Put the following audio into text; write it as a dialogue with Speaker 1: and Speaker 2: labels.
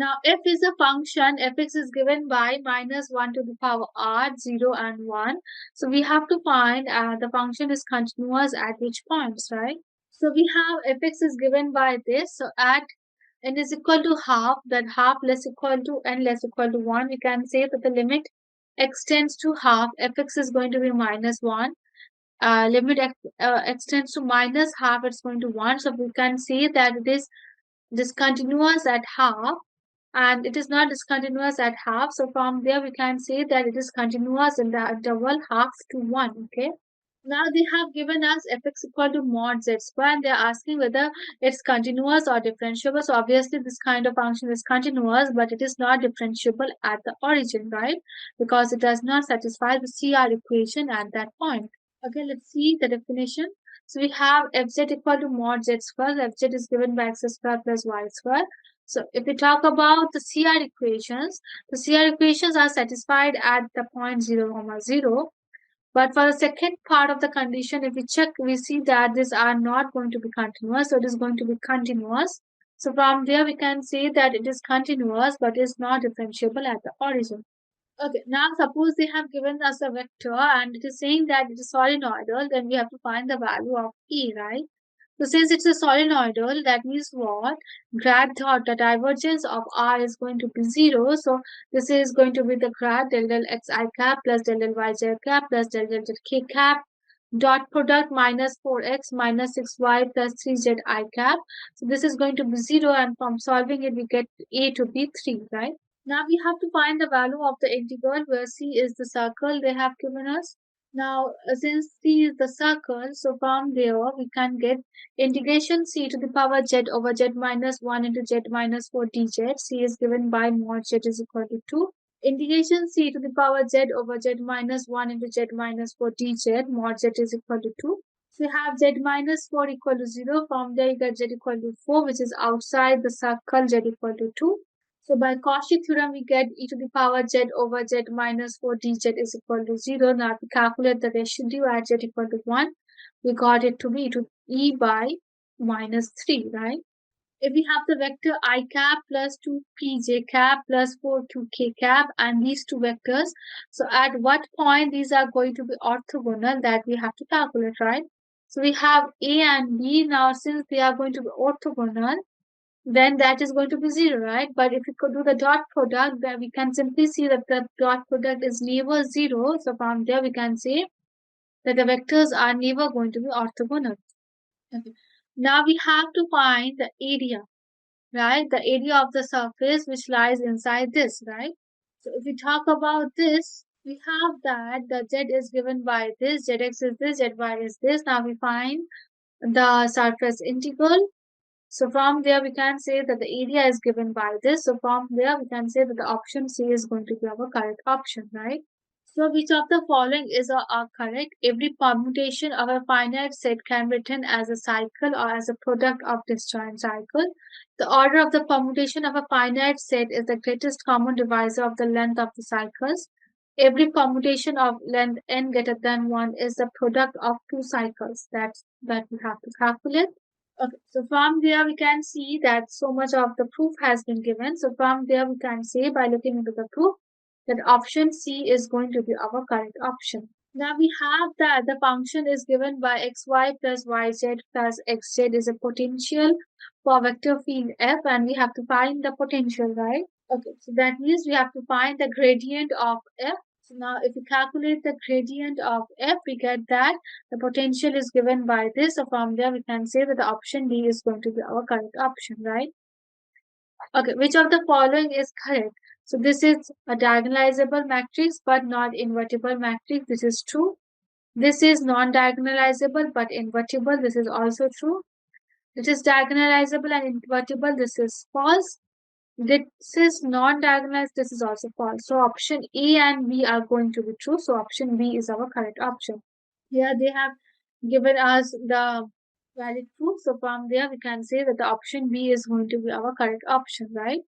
Speaker 1: Now, f is a function, fx is given by minus 1 to the power r, 0 and 1. So we have to find the function is continuous at each point, right? So we have fx is given by this. So at n is equal to half, then half less equal to n less equal to 1, we can say that the limit x tends to half, fx is going to be minus 1. Limit x tends to minus half, it's going to 1. So we can say that it is discontinuous at half, and it is not discontinuous at half. So from there we can say that it is continuous in the interval half to 1. Okay. Now they have given us fx equal to mod z square, and they are asking whether it's continuous or differentiable. So obviously this kind of function is continuous, but it is not differentiable at the origin, right? Because it does not satisfy the CR equation at that point. Okay, let's see the definition. So we have fz equal to mod z square. Fz is given by x square plus y square. So if we talk about the CR equations, the CR equations are satisfied at the point 0, 0. But for the second part of the condition, if we check, we see that these are not going to be continuous. So it is going to be continuous. So from there, we can say that it is continuous, but is not differentiable at the origin. Okay, now suppose they have given us a vector and it is saying that it is solenoidal, then we have to find the value of E, right? So since it's a solenoidal, that means what? Grad thought the divergence of R is going to be 0. So this is going to be the grad del del xi cap plus del del yz cap plus del del k cap dot product minus 4x minus 6y plus 3zi cap. So this is going to be 0, and from solving it we get A to be 3, right? Now we have to find the value of the integral where C is the circle they have given us. Now, since C is the circle, so from there we can get integration C to the power z over z minus 1 into z minus 4 dz. C is given by mod z is equal to 2. Integration C to the power z over z minus 1 into z minus 4 dz, mod z is equal to 2. So we have z minus 4 equal to 0. From there you get z equal to 4, which is outside the circle, z equal to 2. So by Cauchy theorem, we get e to the power z over z minus 4 dz is equal to 0. Now, if we calculate the residue at z equal to 1, we got it to be e to e by minus 3, right? If we have the vector I cap plus 2pj cap plus 4qk cap and these two vectors, so at what point these are going to be orthogonal, that we have to calculate, right? So we have A and B. Now, since they are going to be orthogonal, then that is going to be 0, right? But if we could do the dot product, then we can simply see that the dot product is never 0. So from there we can say that the vectors are never going to be orthogonal. Okay. Now we have to find the area, right? The area of the surface which lies inside this, right? So if we talk about this, we have that the z is given by this, zx is this, zy is this. Now we find the surface integral. So from there we can say that the area is given by this. So from there we can say that the option C is going to be our correct option, right? So which of the following is correct? Every permutation of a finite set can be written as a cycle or as a product of disjoint cycle. The order of the permutation of a finite set is the greatest common divisor of the length of the cycles. Every permutation of length n greater than 1 is the product of two cycles. That we have to calculate. Okay, so from there we can see that so much of the proof has been given. So from there we can say by looking into the proof that option C is going to be our correct option. Now we have that the function is given by xy plus yz plus xz is a potential for vector field f, and we have to find the potential, right? Okay, so that means we have to find the gradient of f. So now if we calculate the gradient of f, we get that the potential is given by this. So from there we can say that the option D is going to be our correct option, right? Okay, which of the following is correct? So this is a diagonalizable matrix but not invertible matrix. This is true. This is non-diagonalizable but invertible. This is also true. It is diagonalizable and invertible. This is false. This is non-diagonalized. This is also false. So option A and B are going to be true. So option B is our correct option. Here they have given us the valid proof. So from there we can say that the option B is going to be our correct option, right?